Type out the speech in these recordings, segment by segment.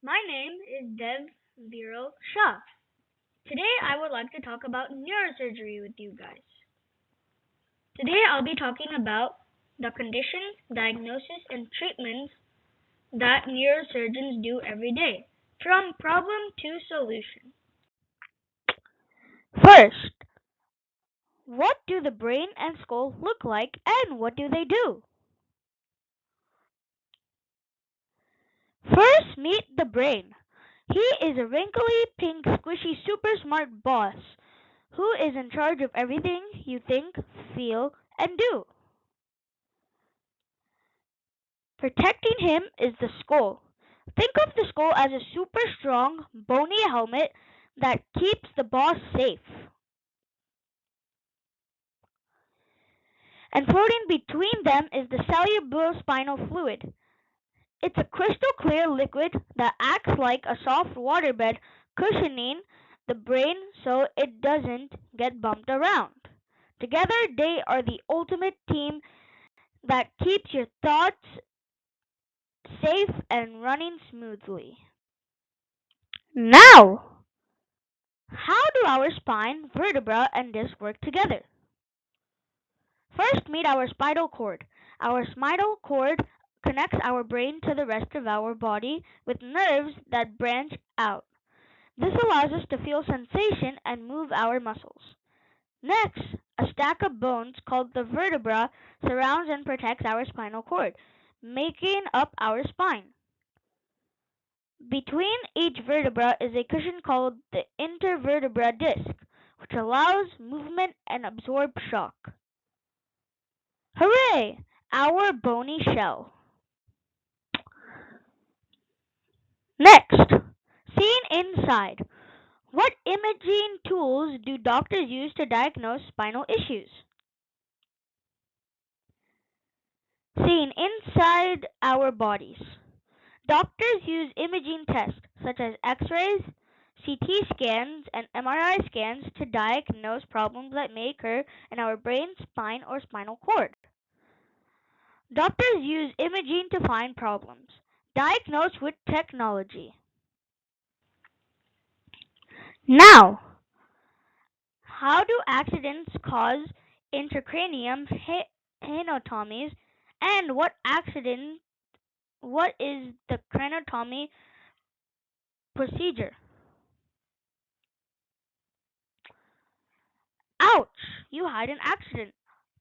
My name is Dev Viral Shah. Today I would like to talk about neurosurgery with you guys. Today I'll be talking about the conditions, diagnosis, and treatments that neurosurgeons do every day, from problem to solution. First, what do the brain and skull look like and what do they do? First, meet the brain. He is a wrinkly, pink, squishy, super smart boss who is in charge of everything you think, feel, and do. Protecting him is the skull. Think of the skull as a super strong, bony helmet that keeps the boss safe. And floating between them is the cerebrospinal fluid. It's a crystal clear liquid that acts like a soft waterbed, cushioning the brain so it doesn't get bumped around. Together, they are the ultimate team that keeps your thoughts safe and running smoothly. Now, how do our spine, vertebra, and disc work together? First, meet our spinal cord. Our spinal cord connects our brain to the rest of our body with nerves that branch out. This allows us to feel sensation and move our muscles. Next, a stack of bones called the vertebra surrounds and protects our spinal cord, making up our spine. Between each vertebra is a cushion called the intervertebral disc, which allows movement and absorb shock. Hooray! Our bony shell. Next, seeing inside. What imaging tools do doctors use to diagnose spinal issues? Seeing inside our bodies. Doctors use imaging tests such as X-rays, CT scans, and MRI scans to diagnose problems that may occur in our brain, spine, or spinal cord. Doctors use imaging to find problems. Diagnose with technology. Now, how do accidents cause intracranial hematomas, and what is the craniotomy procedure? Ouch! You had an accident.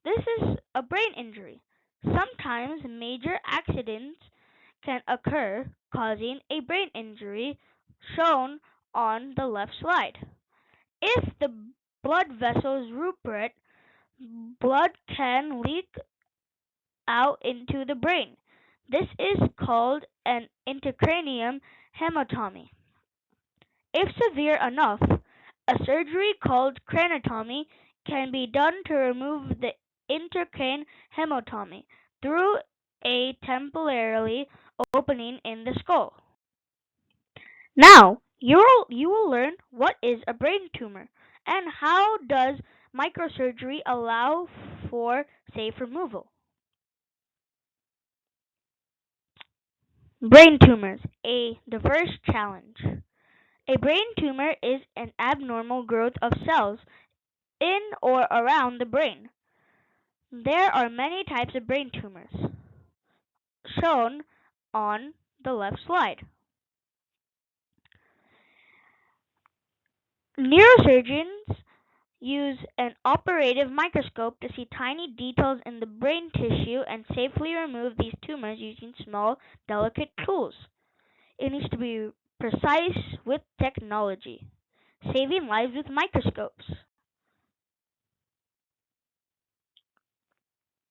This is a brain injury. Sometimes major accidents can occur, causing a brain injury, shown on the left slide. If the blood vessels rupture, blood can leak out into the brain. This is called an intracranial hematomy. If severe enough, a surgery called craniotomy can be done to remove the intracranial hematomy through a temporary opening in the skull. Now, you will learn what is a brain tumor and how does microsurgery allow for safe removal. Brain tumors, a diverse challenge. A brain tumor is an abnormal growth of cells in or around the brain. There are many types of brain tumors, shown on the left slide. Neurosurgeons use an operative microscope to see tiny details in the brain tissue and safely remove these tumors using small, delicate tools. It needs to be precise with technology, saving lives with microscopes.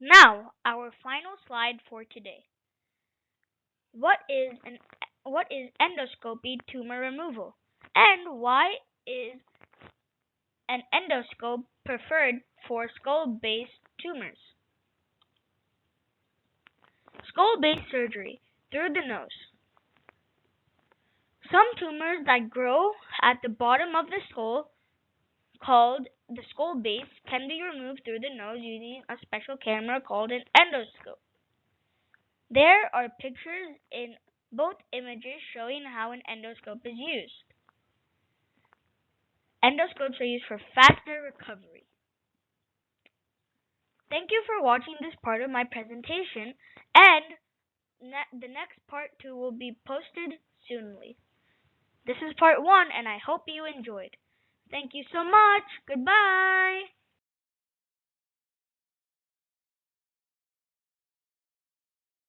Now, our final slide for today. What is an what is endoscopy tumor removal, and why is an endoscope preferred for skull-based tumors? Skull-based surgery through the nose. Some tumors that grow at the bottom of the skull, called the skull base, can be removed through the nose using a special camera called an endoscope. There are pictures in both images showing how an endoscope is used. Endoscopes are used for faster recovery. Thank you for watching this part of my presentation, and the next part 2 will be posted soonly. This is part 1, and I hope you enjoyed. Thank you so much. Goodbye.